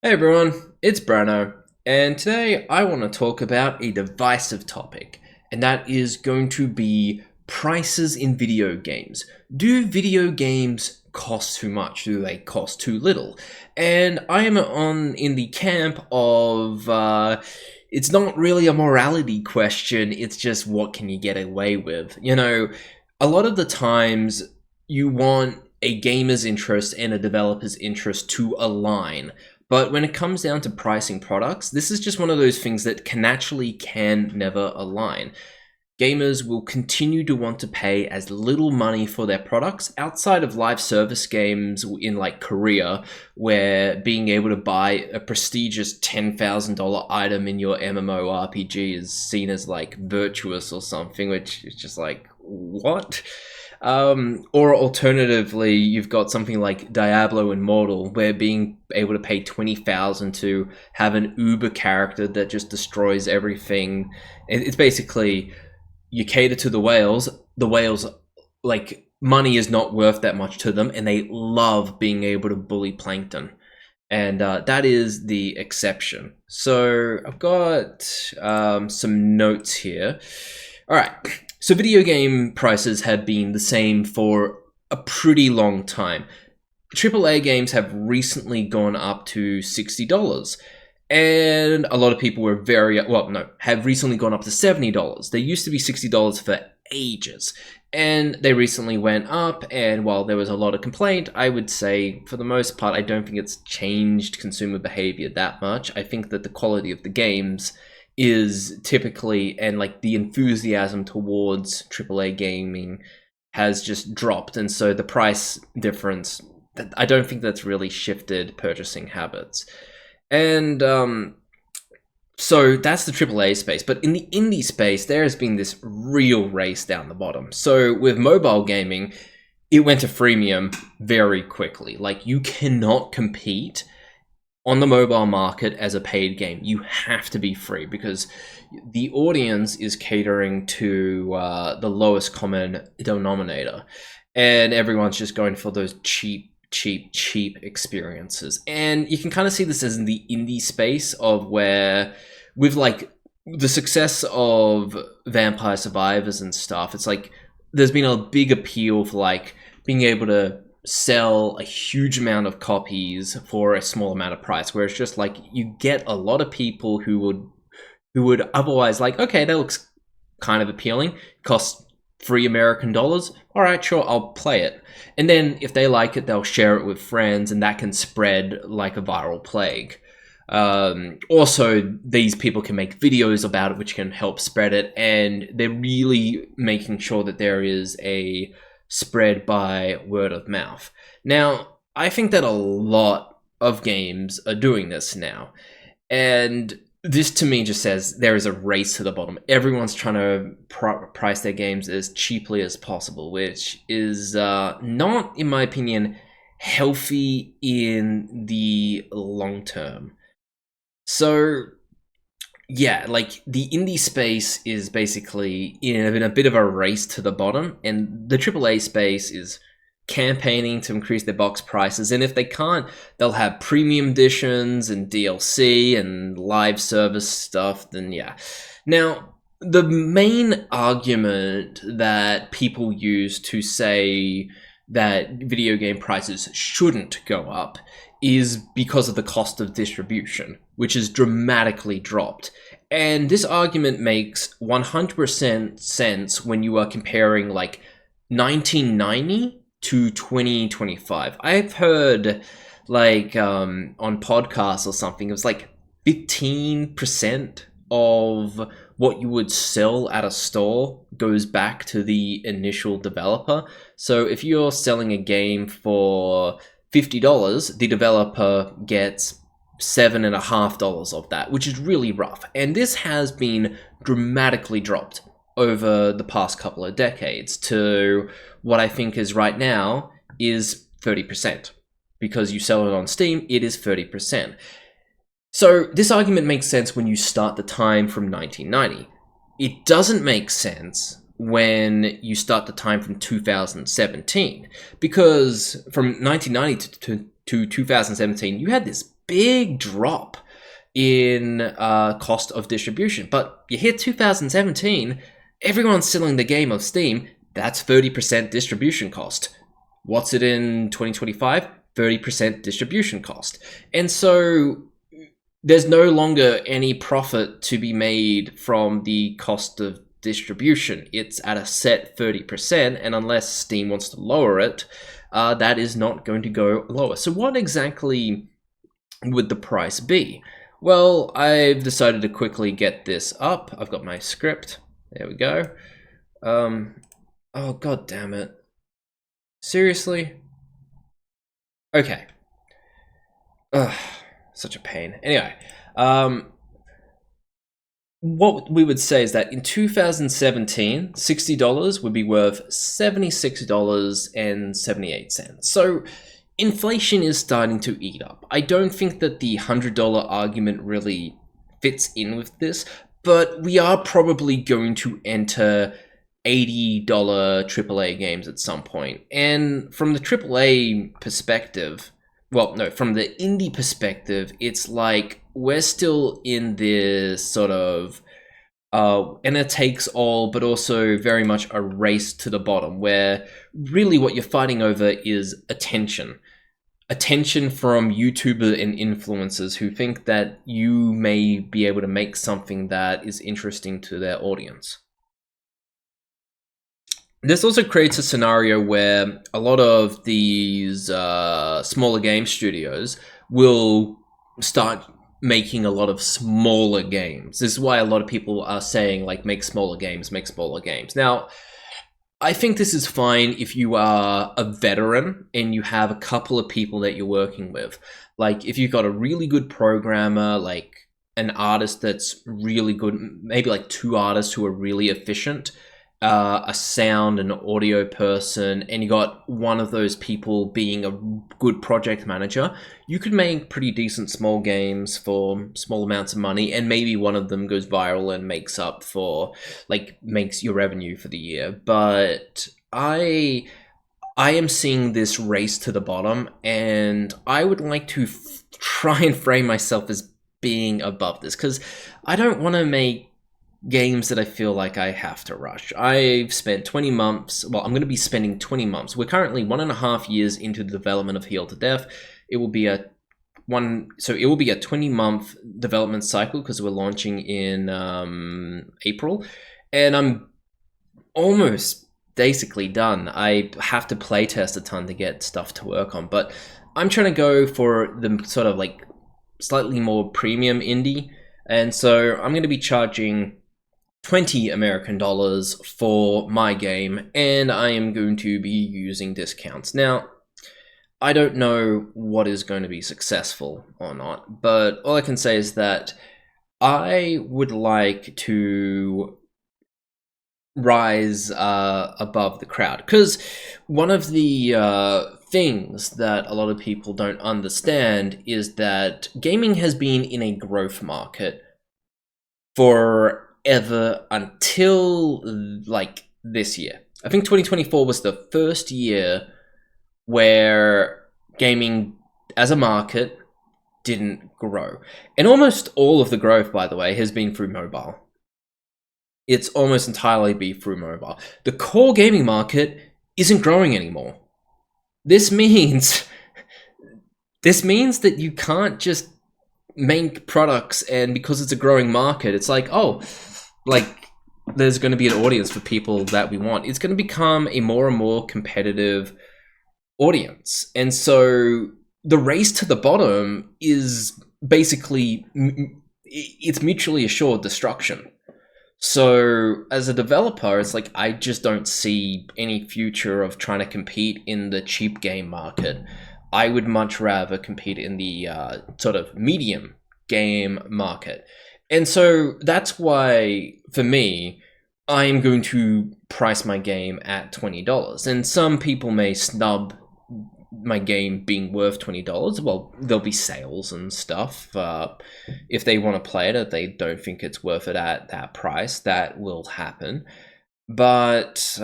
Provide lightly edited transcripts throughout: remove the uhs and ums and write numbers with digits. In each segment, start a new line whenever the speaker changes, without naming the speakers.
Hey everyone, it's Brano, and today I want to talk about a divisive topic, and that is going to be prices in video games. Do video games cost too much? Do they cost too little? And I am in the camp of it's not really a morality question, it's just what can you get away with? A lot of the times you want a gamer's interest and a developer's interest to align. But when it comes down to pricing products, this is just one of those things that can never align. Gamers will continue to want to pay as little money for their products outside of live service games in like Korea, where being able to buy a prestigious $10,000 item in your MMORPG is seen as like virtuous or something, which is just like, what? Or alternatively, you've got something like Diablo Immortal, where being able to pay 20,000 to have an Uber character that just destroys everything. It's basically you cater to the whales. The whales, like, money is not worth that much to them, and they love being able to bully plankton. And that is the exception. So I've got some notes here. All right. So video game prices have been the same for a pretty long time. AAA games have recently gone up to $60. And a lot of people were have recently gone up to $70. They used to be $60 for ages. And they recently went up, and while there was a lot of complaint, I would say, for the most part, I don't think it's changed consumer behavior that much. I think that the quality of the games is typically, and like the enthusiasm towards AAA gaming has just dropped, and so the price difference, I don't think that's really shifted purchasing habits. And so that's the AAA space, but in the indie space, there has been this real race down the bottom. So with mobile gaming, it went to freemium very quickly. Like, you cannot compete on the mobile market as a paid game. You have to be free because the audience is catering to the lowest common denominator, and everyone's just going for those cheap experiences. And you can kind of see this as in the indie space of where, with like the success of Vampire Survivors and stuff, it's like there's been a big appeal for like being able to sell a huge amount of copies for a small amount of price, where it's just like you get a lot of people who would otherwise like, okay, that looks kind of appealing, costs free American dollars, all right, sure, I'll play it. And then if they like it, they'll share it with friends, and that can spread like a viral plague. Also, these people can make videos about it, which can help spread it, and they're really making sure that there is a spread by word of mouth. Now, I think that a lot of games are doing this now, and this to me just says there is a race to the bottom. Everyone's trying to price their games as cheaply as possible, which is not, in my opinion, healthy in the long term. So yeah, like the indie space is basically in a bit of a race to the bottom, and the AAA space is campaigning to increase their box prices. And if they can't, they'll have premium editions and DLC and live service stuff. Then yeah. Now, the main argument that people use to say that video game prices shouldn't go up is because of the cost of distribution, which has dramatically dropped. And this argument makes 100% sense when you are comparing like 1990 to 2025. I've heard like on podcasts or something, it was like 15% of what you would sell at a store goes back to the initial developer. So if you're selling a game for $50, the developer gets $7.50 of that, which is really rough. And this has been dramatically dropped over the past couple of decades to what I think is right now is 30%. Because you sell it on Steam, it is 30%. So this argument makes sense when you start the time from 1990. It doesn't make sense when you start the time from 2017, because from 1990 to 2017, you had this big drop in cost of distribution. But you hit 2017, everyone's selling the game of Steam. That's 30% distribution cost. What's it in 2025? 30% distribution cost. And so there's no longer any profit to be made from the cost of distribution. It's at a set 30%, and unless Steam wants to lower it, that is not going to go lower. So what exactly would the price be? Well, I've decided to quickly get this up. I've got my script. There we go. Oh, god damn it. Seriously? Okay. Ugh, such a pain. Anyway, what we would say is that in 2017, $60 would be worth $76.78. So inflation is starting to eat up. I don't think that the $100 argument really fits in with this, but we are probably going to enter $80 AAA games at some point. And from the AAA perspective, well, no, from the indie perspective, it's like we're still in this sort of and it takes all, but also very much a race to the bottom, where really what you're fighting over is attention. Attention from YouTubers and influencers who think that you may be able to make something that is interesting to their audience. This also creates a scenario where a lot of these smaller game studios will start making a lot of smaller games. This is why a lot of people are saying, like, make smaller games, make smaller games. Now, I think this is fine if you are a veteran and you have a couple of people that you're working with. Like, if you've got a really good programmer, like an artist that's really good, maybe like two artists who are really efficient, a sound and audio person, and you got one of those people being a good project manager, you could make pretty decent small games for small amounts of money, and maybe one of them goes viral and makes up for, like, makes your revenue for the year. But I am seeing this race to the bottom, and I would like to try and frame myself as being above this, because I don't want to make games that I feel like I have to rush. I've spent 20 months, well, I'm going to be spending 20 months. We're currently 1.5 years into the development of Heal to Death. It will be a 20-month development cycle because we're launching in April, and I'm almost basically done. I have to playtest a ton to get stuff to work on, but I'm trying to go for the sort of like slightly more premium indie, and so I'm going to be charging $20 American for my game, and I am going to be using discounts. Now, I don't know what is going to be successful or not, but all I can say is that I would like to rise above the crowd, because one of the things that a lot of people don't understand is that gaming has been in a growth market forever until like this year. I think 2024 was the first year where gaming as a market didn't grow. And almost all of the growth, by the way, has been through mobile. It's almost entirely been through mobile. The core gaming market isn't growing anymore. This means that you can't just make products and because it's a growing market, it's like, oh, like there's going to be an audience for people that we want. It's going to become a more and more competitive audience. And so the race to the bottom is basically, it's mutually assured destruction. So as a developer, it's like, I just don't see any future of trying to compete in the cheap game market. I would much rather compete in the sort of medium game market. And so that's why, for me, I'm going to price my game at $20. And some people may snub my game being worth $20. Well, there'll be sales and stuff. If they want to play it, if they don't think it's worth it at that price, that will happen. But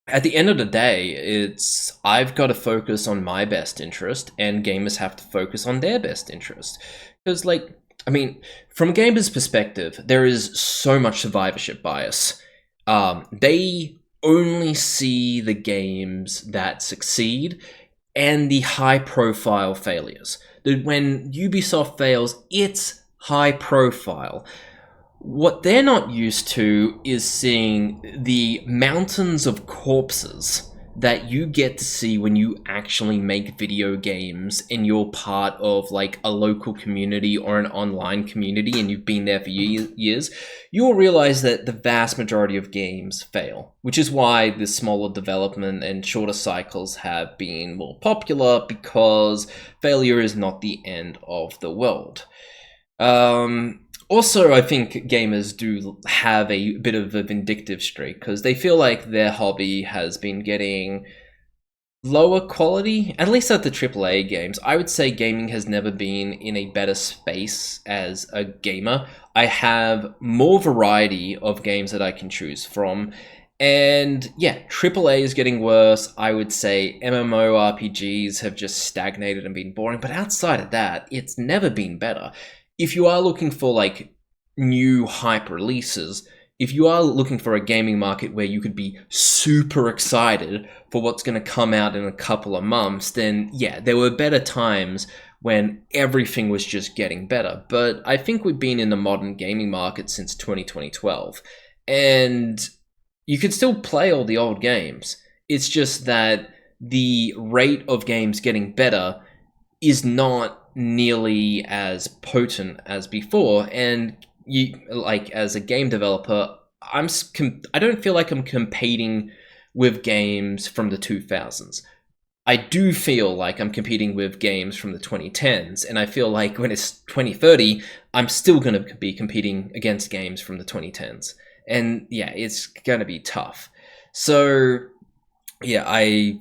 at the end of the day, it's I've got to focus on my best interest, and gamers have to focus on their best interest. Because, like, I mean, from a gamer's perspective, there is so much survivorship bias. They only see the games that succeed and the high-profile failures. When Ubisoft fails, it's high profile. What they're not used to is seeing the mountains of corpses that you get to see when you actually make video games and you're part of like a local community or an online community and you've been there for years. You'll realize that the vast majority of games fail, which is why the smaller development and shorter cycles have been more popular, because failure is not the end of the world. Also, I think gamers do have a bit of a vindictive streak because they feel like their hobby has been getting lower quality, at least at the AAA games. I would say gaming has never been in a better space as a gamer. I have more variety of games that I can choose from. And yeah, AAA is getting worse. I would say MMORPGs have just stagnated and been boring. But outside of that, it's never been better. If you are looking for like new hype releases, if you are looking for a gaming market where you could be super excited for what's going to come out in a couple of months, then yeah, there were better times when everything was just getting better. But I think we've been in the modern gaming market since 2012, and you can still play all the old games. It's just that the rate of games getting better is not nearly as potent as before. And you, like, as a game developer, I don't feel like I'm competing with games from the 2000s. I do feel like I'm competing with games from the 2010s, and I feel like when it's 2030, I'm still going to be competing against games from the 2010s. And yeah, it's going to be tough. So yeah, I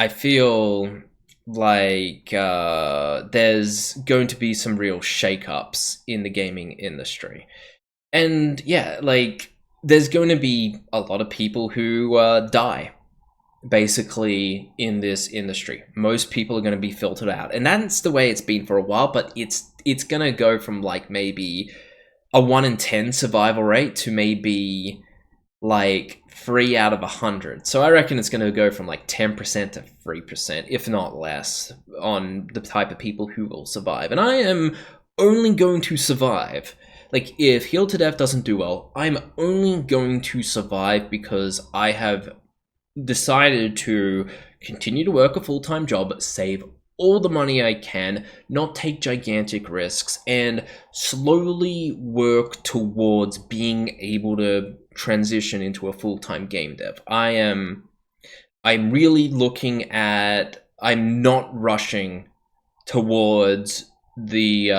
feel like there's going to be some real shakeups in the gaming industry. And yeah, like, there's going to be a lot of people who die, basically, in this industry. Most people are going to be filtered out. And that's the way it's been for a while, but it's going to go from like maybe a 1 in 10 survival rate to maybe like 3 out of 100. So I reckon it's going to go from like 10% to 3%, if not less, on the type of people who will survive. And I am only going to survive. Like, if Healed to Death doesn't do well, I'm only going to survive because I have decided to continue to work a full-time job, save all the money I can, not take gigantic risks, and slowly work towards being able to transition into a full-time game dev. I'm really looking at, I'm not rushing towards the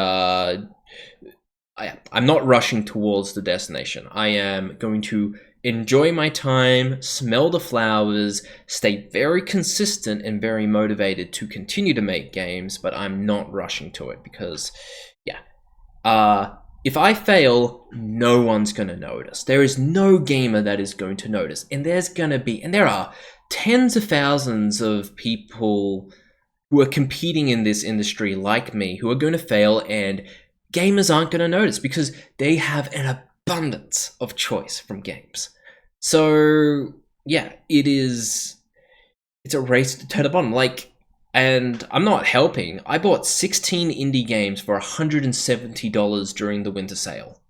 I'm not rushing towards the destination. I am going to enjoy my time, smell the flowers, stay very consistent and very motivated to continue to make games, but I'm not rushing to it because, yeah. If I fail, no one's going to notice. There is no gamer that is going to notice. And there are tens of thousands of people who are competing in this industry like me who are going to fail, and gamers aren't going to notice because they have an abundance of choice from games. So yeah, it's a race to the bottom. Like, and I'm not helping. I bought 16 indie games for $170 during the winter sale.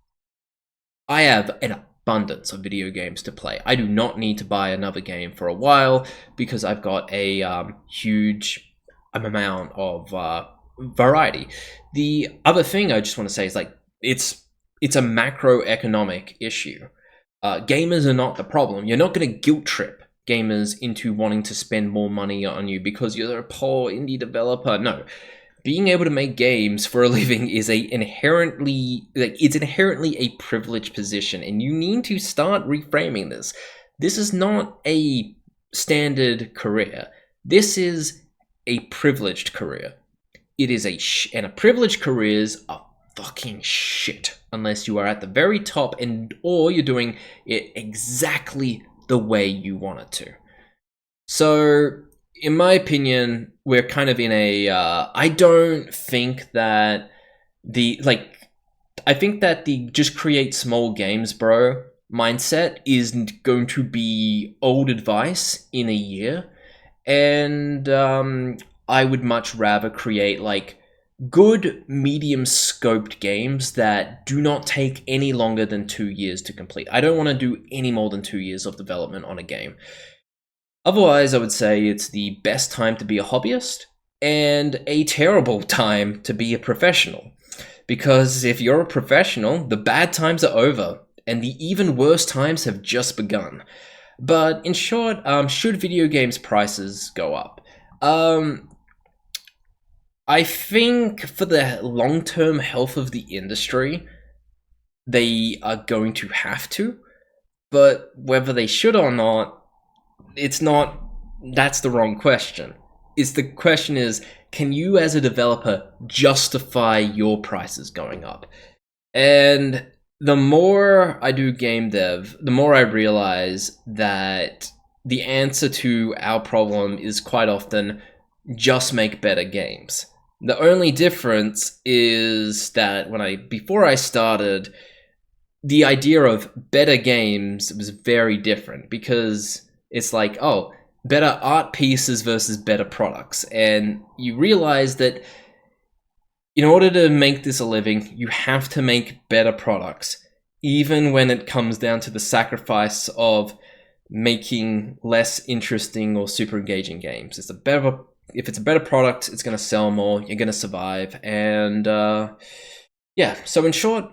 I have an abundance of video games to play. I do not need to buy another game for a while because I've got a huge amount of variety. The other thing I just want to say is, like, it's a macroeconomic issue. Gamers are not the problem. You're not going to guilt trip gamers into wanting to spend more money on you because you're a poor indie developer. No. Being able to make games for a living is inherently a privileged position, and you need to start reframing this. This is not a standard career. This is a privileged career. It is and a privileged careers are fucking shit unless you are at the very top or you're doing it exactly the way you want it to. So, in my opinion, we're kind of in a. I don't think that I think that the just create small games, bro mindset is going to be old advice in a year. And I would much rather create like good medium scoped games that do not take any longer than 2 years to complete. I don't want to do any more than 2 years of development on a game. Otherwise, I would say it's the best time to be a hobbyist and a terrible time to be a professional. Because if you're a professional, the bad times are over and the even worse times have just begun. But in short, should video games prices go up? I think for the long-term health of the industry, they are going to have to. But whether they should or not, it's not. That's the wrong question. The question is, can you as a developer justify your prices going up? And the more I do game dev, the more I realize that the answer to our problem is quite often just make better games. The only difference is that before I started, the idea of better games was very different, because it's like, oh, better art pieces versus better products. And you realize that in order to make this a living, you have to make better products, even when it comes down to the sacrifice of making less interesting or super engaging games. If it's a better product, it's going to sell more, you're going to survive. And yeah, so in short,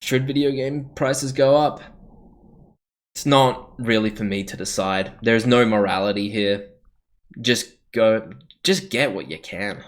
should video game prices go up? It's not really for me to decide. There's no morality here. Just get what you can.